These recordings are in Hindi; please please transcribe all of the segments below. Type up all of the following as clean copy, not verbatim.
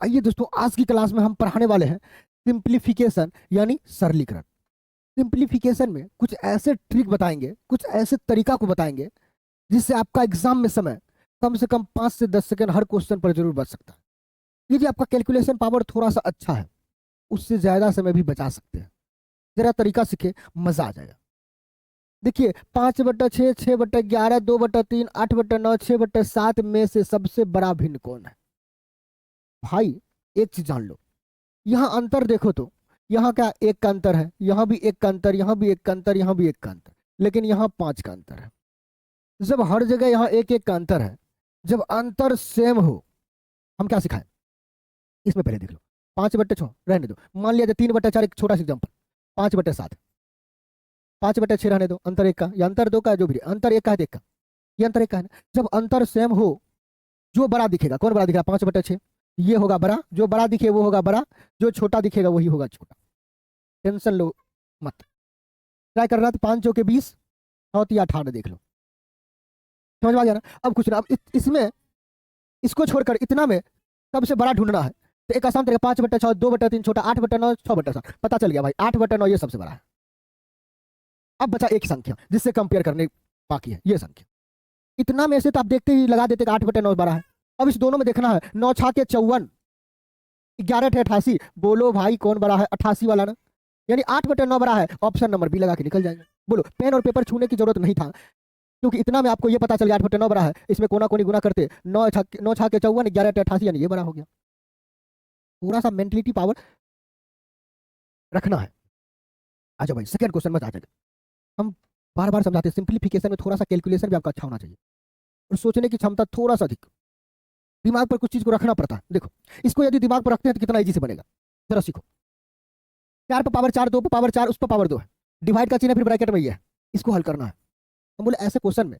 आइए दोस्तों, आज की क्लास में हम पढ़ाने वाले हैं सिंप्लीफिकेशन यानी सरलीकरण। सिंप्लीफिकेशन में कुछ ऐसे ट्रिक बताएंगे, कुछ ऐसे तरीका को बताएंगे जिससे आपका एग्जाम में समय कम से कम 5 से 10 सेकंड हर क्वेश्चन पर जरूर बच सकता है। यदि आपका कैलकुलेशन पावर थोड़ा सा अच्छा है, उससे ज्यादा समय भी बचा सकते हैं। जरा तरीका सीखे, मजा आ जाएगा। देखिए, 5/6, 6/11, 2/3, 8/9, 6/7 में से सबसे बड़ा भिन्न कौन है? भाई, एक चीज जान लो, यहाँ अंतर देखो तो यहाँ क्या एक का अंतर है, यहाँ भी एक का अंतर, यहाँ भी एक का अंतर, यहाँ भी एक का अंतर, लेकिन यहाँ 5 का अंतर है। जब हर जगह यहाँ एक एक का अंतर है, जब अंतर सेम हो, हम क्या सिखाएं? इसमें पहले देख लो। 5/6 रहने दो, मान लिया 3/4, एक छोटा सा एग्जाम्पल। 5/7, 5/6 रहने दो, अंतर एक का या अंतर दो का, जो भी अंतर एक का है, एक का, ये अंतर एक का है ना। जब अंतर सेम हो, जो बड़ा दिखेगा, कौन बड़ा दिखेगा? 5/6, ये होगा बड़ा, जो बड़ा दिखे वो होगा बड़ा, जो छोटा दिखेगा वही होगा छोटा। टेंशन लो मत। ट्राई कर रहा था 5 चौके 20, 9 × 8 देख लो। समझ में आ गया ना? अब कुछ ना, अब इसमें इसको छोड़कर इतना में सबसे बड़ा ढूंढना है, तो एक आसान तरीका, 5/6, 2/3 छोटा, 8/9, 6/7, पता चल गया भाई, 8/9 ये सबसे बड़ा है। अब बचा एक संख्या जिससे कंपेयर करने बाकी है, ये संख्या। इतना में से तो आप देखते ही लगा देते कि 8/9 बड़ा है। अब इस दोनों में देखना है, 9×6 = 54, 11×8 = 88। बोलो भाई कौन बड़ा है? 88 वाला ना, यानी 8/9 बड़ा है। ऑप्शन नंबर बी लगा के निकल जाएंगे। बोलो, पेन और पेपर छूने की जरूरत नहीं था, क्योंकि इतना में आपको ये पता चल गया 8/9 बड़ा है। इसमें कोना कोनी गुना करते 9×6 = 54, 11×8 = 88, यानी ये बड़ा हो गया। पूरा सा मेंटलिटी पावर रखना है। अच्छा भाई, सेकंड क्वेश्चन में आ जाएगा। हम बार बार समझाते हैं, सिंप्लीफिकेशन में थोड़ा सा कैलकुलेशन भी आपका अच्छा होना चाहिए और सोचने की क्षमता थोड़ा सा अधिक। दिमाग पर कुछ चीज को रखना पड़ता है। देखो, इसको यदि दिमाग पर रखते हैं तो कितना इजी से बनेगा, जरा सीखो। 4/4, 2/4, उस पर पावर 2 है, डिवाइड का चिन्ह है, फिर ब्रैकेट में ये है, इसको हल करना है। हम बोले ऐसे क्वेश्चन में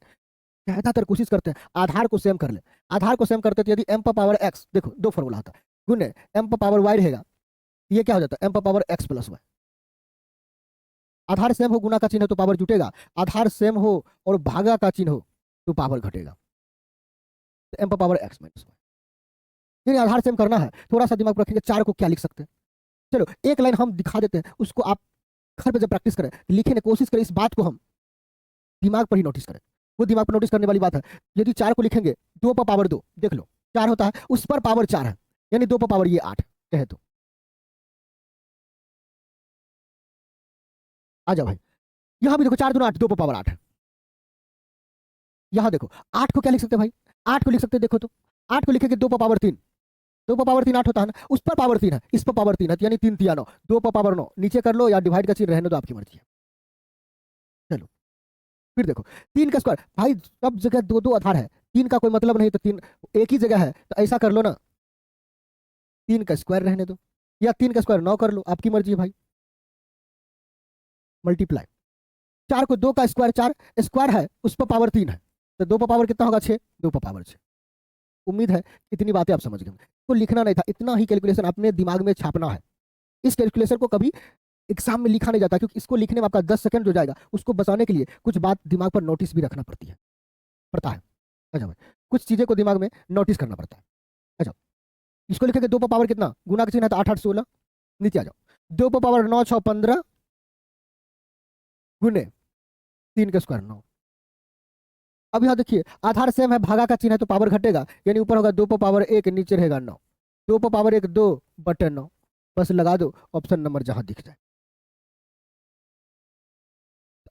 ज्यादातर कोशिश करते हैं आधार को सेम कर ले। आधार को सेम करते तो यदि m⁻x, देखो दो फॉर्मूला आता है, गुने m⁻y रहेगा, ये क्या हो जाता है? m⁻x + y। आधार सेम हो, गुना का चिन्ह हो तो पावर जुटेगा, आधार सेम हो और भागा का चिन्ह हो तो पावर घटेगा। तो m⁻x - y, यानी आधार सेम करना है। थोड़ा सा दिमाग रखेंगे, 4 को क्या लिख सकते हैं? चलो एक लाइन हम दिखा देते हैं, उसको आप घर पे जब प्रैक्टिस करें, लिखने की कोशिश करें, इस बात को हम दिमाग पर ही नोटिस करें। वो दिमाग पर नोटिस करने वाली बात है। यदि 4 को लिखेंगे 2/2, देख लो 4 होता है, उस पर पावर 4 है, यानी 2 ये 8 कहे तो। आ जाओ भाई, यहां भी देखो 4×2 = 8, 2/8 है। यहां देखो 8 को क्या लिख सकते हैं भाई? 8 को लिख सकते हैं, देखो तो 8 को लिखेंगे 2/3, 2/3 8 होता है ना, उस पर पावर 3 है, इस पर पावर 3 है, यानी 3 × 9, 2/9। नीचे कर लो या डिवाइड का चिन्ह रहने दो, आपकी मर्जी है। चलो फिर देखो, 3 का स्क्वायर, भाई सब जगह दो दो आधार है, 3 का कोई मतलब नहीं, तो 3 एक ही जगह है, तो ऐसा कर लो ना, 3 का स्क्वायर रहने दो, या 3 का स्क्वायर 9 कर लो, आपकी मर्जी है भाई। मल्टीप्लाई, 4 को 2 का स्क्वायर, 4 स्क्वायर है, उस पर पावर 3 है, तो 2 कितना होगा? 6, 2/6। उम्मीद है इतनी बातें आप समझ गए। तो लिखना नहीं था, इतना ही कैलकुलेशन अपने दिमाग में छापना है। इस कैलकुलेशन को कभी एग्जाम में लिखा नहीं जाता, क्योंकि इसको लिखने में आपका 10 सेकंड जो जाएगा, उसको बचाने के लिए कुछ बात दिमाग पर नोटिस भी रखना पड़ता है। अच्छा भाई, कुछ चीजें को दिमाग में नोटिस करना पड़ता है। अच्छा, इसको लिखेंगे 2 कितना, गुना का चिन्ह है तो 8 8 16, नीचे आ जाओ, 2 9 6 15 गुने 3 का स्क्वायर 9। अब यहाँ देखिए, आधार सेम है, भागा का चिन्ह है तो पावर घटेगा, यानी ऊपर होगा 2/1, नीचे रहेगा 9, 2/1 2/9, बस लगा दो ऑप्शन नंबर जहां दिख जाए।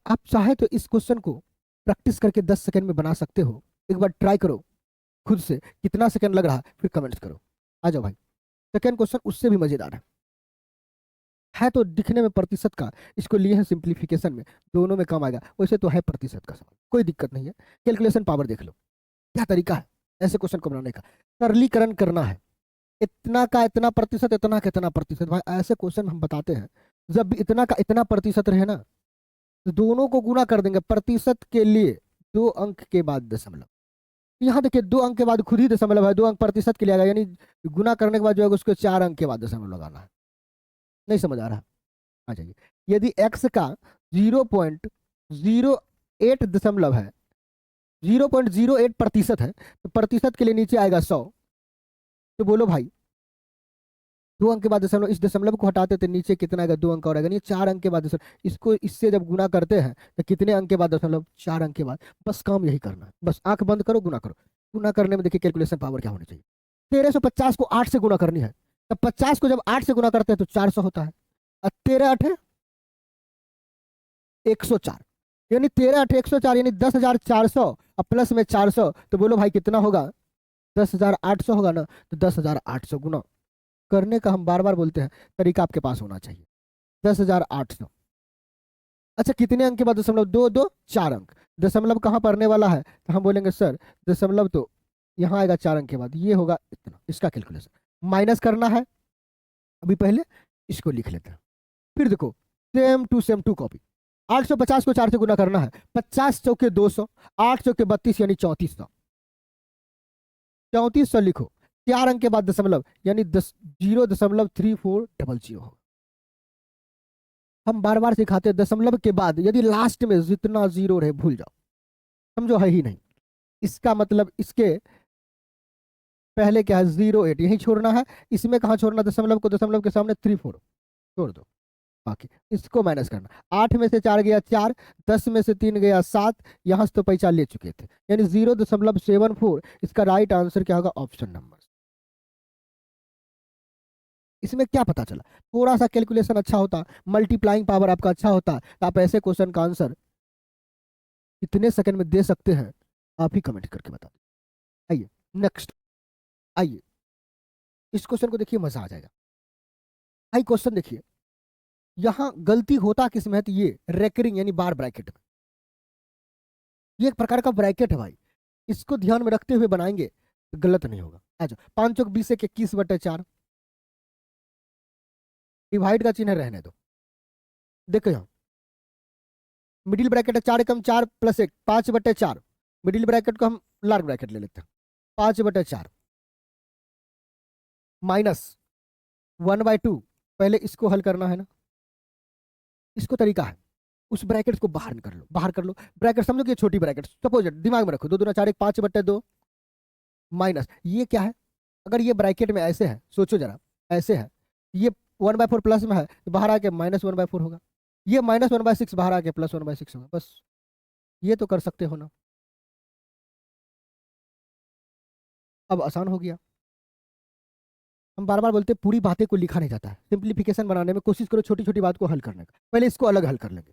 आप चाहे तो इस क्वेश्चन को प्रैक्टिस करके 10 सेकंड में बना सकते हो। एक बार ट्राई करो खुद से, कितना सेकंड लग रहा है, फिर कमेंट्स करो। आ जाओ भाई, सेकंड क्वेश्चन उससे भी मजेदार है तो दिखने में प्रतिशत का, इसको लिए हैं सिंप्लीफिकेशन में, दोनों में कम आएगा, वैसे तो है प्रतिशत का सवाल, कोई दिक्कत नहीं है। कैलकुलेशन पावर देख लो, क्या तरीका है ऐसे क्वेश्चन को बनाने का। सरलीकरण करना है, इतना का इतना प्रतिशत, इतना का इतना प्रतिशत। भाई ऐसे क्वेश्चन हम बताते हैं, जब भी इतना का इतना प्रतिशत रहे ना, तो दोनों को गुना कर देंगे। प्रतिशत के लिए 2 अंक के बाद दशमलव, यहाँ देखिए 2 अंक के बाद खुद ही दशमलव है, 2 अंक प्रतिशत के लिए आएगा, यानी गुना करने के बाद जो है उसको 4 अंक के बाद दशमलव लगाना है। नहीं समझ आ रहा? आ जाइए, यदि x का 0.08 दशमलव है, 0.08 प्रतिशत है, तो प्रतिशत के लिए नीचे आएगा 100। तो बोलो भाई, 2 अंक के बाद दशमलव, इस दशमलव को हटाते तो नीचे कितना आएगा, 2 अंक और आएगा, नहीं 4 अंक के बाद दशमलव, इसको इससे जब गुना करते हैं तो कितने अंक के बाद दशमलव, 4 अंक के बाद। बस काम यही करना है, बस आंख बंद करो, गुना करो। गुना करने में देखिए कैलकुलेशन पावर क्या होनी चाहिए। 1350 को 8 से गुना करनी है, तब 50 को जब 8 से गुना करते हैं तो 400 होता है, और 13 8 104, यानी 13 8 104, यानी 10,400 और प्लस में 400, तो बोलो भाई कितना होगा, 10,800 होगा ना। तो 10,800 गुना करने का हम बार बार बोलते हैं तरीका आपके पास होना चाहिए। 10,800, अच्छा कितने अंक के बाद दशमलव, 2 2 4 अंक। दशमलव कहाँ पढ़ने वाला है, तो हम बोलेंगे सर दशमलव तो यहाँ आएगा 4 अंक के बाद, ये होगा इतना। इसका कैलकुलेशन माइनस करना है, अभी पहले इसको लिख लेते हैं, फिर देखो सेम टू कॉपी। 850 को 4 से गुना करना है, 50 चौके 200, 8 चौके 32, यानी 3400। 3400 लिखो, 4 अंक के बाद दशमलव, यानी 0.3400 होगा। हम बार बार सिखाते हैं दशमलव के बाद यदि लास्ट में जितना जीरो रहे भूल जाओ, समझो है ही नहीं। इसका मतलब इसके पहले क्या है, 08 यही छोड़ना है। इसमें कहाँ छोड़ना, दशमलव को दशमलव के सामने 34 छोड़ दो, बाकी इसको माइनस करना। 8 में से 4 गया 4, 10 में से 3 गया 7, यहां से तो पैसा ले चुके थे, यानी 0.74। इसका राइट आंसर क्या होगा, ऑप्शन नंबर। इसमें क्या पता चला, थोड़ा सा कैलकुलेशन अच्छा होता, मल्टीप्लाइंग पावर आपका अच्छा होता, तो आप ऐसे क्वेश्चन का आंसर कितने सेकंड में दे सकते हैं, आप ही कमेंट करके बता दो। आइए नेक्स्ट, आइए इस क्वेश्चन को देखिए, मजा आ जाएगा। भाई क्वेश्चन देखिए, यहां गलती होता किसमें है, तो ये रेकरिंग यानी बार ब्रैकेट में, ये एक प्रकार का ब्रैकेट है भाई, इसको ध्यान में रखते हुए बनाएंगे तो गलत नहीं होगा। आ जाओ, 5 चौक 20 एक 21/4, डिवाइड का चिन्ह रहने दो। देखो यहां मिडिल ब्रैकेट है, 4 एकम 4 प्लस 1 5/4, मिडिल ब्रैकेट को हम लार्ज ब्रैकेट ले लेते हैं, 5/4 माइनस 1/2। पहले इसको हल करना है ना, इसको तरीका है, उस ब्रैकेट को बाहर कर लो, बाहर कर लो। ब्रैकेट समझो कि छोटी ब्रैकेट, सपोज दिमाग में रखो, 2 दूना 4 1 5/2 माइनस ये क्या है, अगर ये ब्रैकेट में ऐसे है, सोचो जरा ऐसे है, ये 1/4 प्लस में है तो बाहर आके -1/4 होगा, ये -1/6 बाहर आके +1/6 होगा, बस ये तो कर सकते हो ना। अब आसान हो गया। हम बार बार बोलते हैं पूरी बातें को लिखा नहीं जाता है, सिंप्लीफिकेशन बनाने में कोशिश करो छोटी छोटी बात को हल करने का। पहले इसको अलग हल कर लेंगे,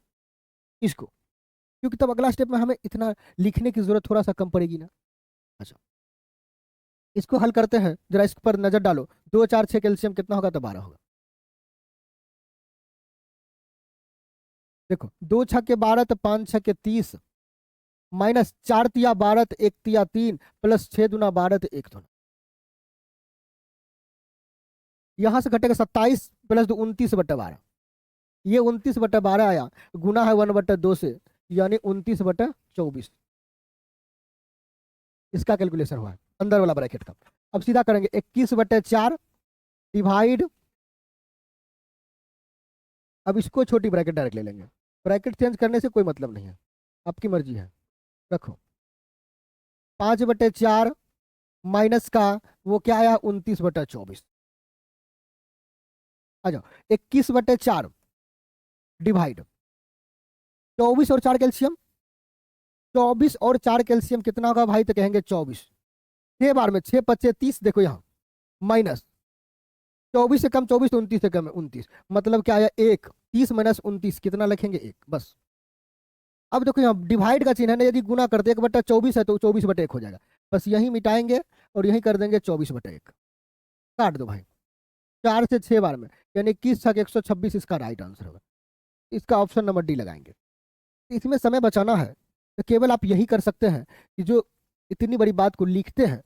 इसको, क्योंकि तब अगला स्टेप में हमें इतना लिखने की जरूरत थोड़ा सा कम पड़ेगी ना। अच्छा इसको हल करते हैं, जरा इस पर नजर डालो, 2 4 6 कैल्शियम कितना होगा, तो 12 होगा। देखो 2 छक्के 12 तो 5 छक्के 30, माइनस 4 तिया 12 तो 1 तिया 3, प्लस 6 दूना 12 तो 1 दूना, यहां से घटेगा 27 प्लस 2 29/12, ये 29/12 आया, गुना है 1/2 से, यानी 29/24। इसका कैलकुलेशन हुआ है अंदर वाला ब्रैकेट का। अब सीधा करेंगे 21/4 डिवाइड, अब इसको छोटी ब्रैकेट डायरेक्ट ले लेंगे, ब्रैकेट चेंज करने से कोई मतलब नहीं है, आपकी मर्जी है। रखो 5/4 माइनस का वो क्या आया, 29/24। आ जाओ 21/4 डिवाइड 24 और 4 कैल्शियम, 24 और 4 कैल्शियम कितना होगा भाई, तो कहेंगे 24, 6 बार में 6 5 30, देखो यहाँ माइनस 24 से कम 24 तो 29 से कम है 29, मतलब क्या आया 1, 30 माइनस 29 कितना लिखेंगे 1, बस। अब देखो यहाँ डिवाइड का चिन्ह है ना, यदि गुना करते 1/24 है तो 24/1 हो जाएगा, बस यही मिटाएंगे और यही कर देंगे 24/1, काट दो भाई 4 से 6 बार में, यानी 21 छक 126 इसका राइट आंसर होगा। इसका ऑप्शन नंबर डी लगाएंगे। इसमें समय बचाना है तो केवल आप यही कर सकते हैं कि जो इतनी बड़ी बात को लिखते हैं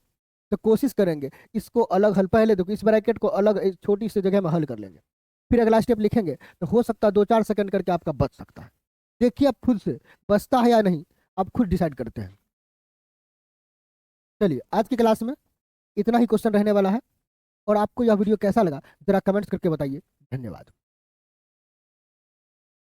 तो कोशिश करेंगे इसको अलग हल, पहले देखो इस ब्रैकेट को अलग एक छोटी सी जगह में हल कर लेंगे, फिर अगला स्टेप लिखेंगे, तो हो सकता है 2 4 सेकंड करके आपका बच सकता है। देखिए आप खुद से बचता है या नहीं, आप खुद डिसाइड करते हैं। चलिए आज की क्लास में इतना ही क्वेश्चन रहने वाला है, और आपको यह वीडियो कैसा लगा जरा कमेंट्स करके बताइए। धन्यवाद।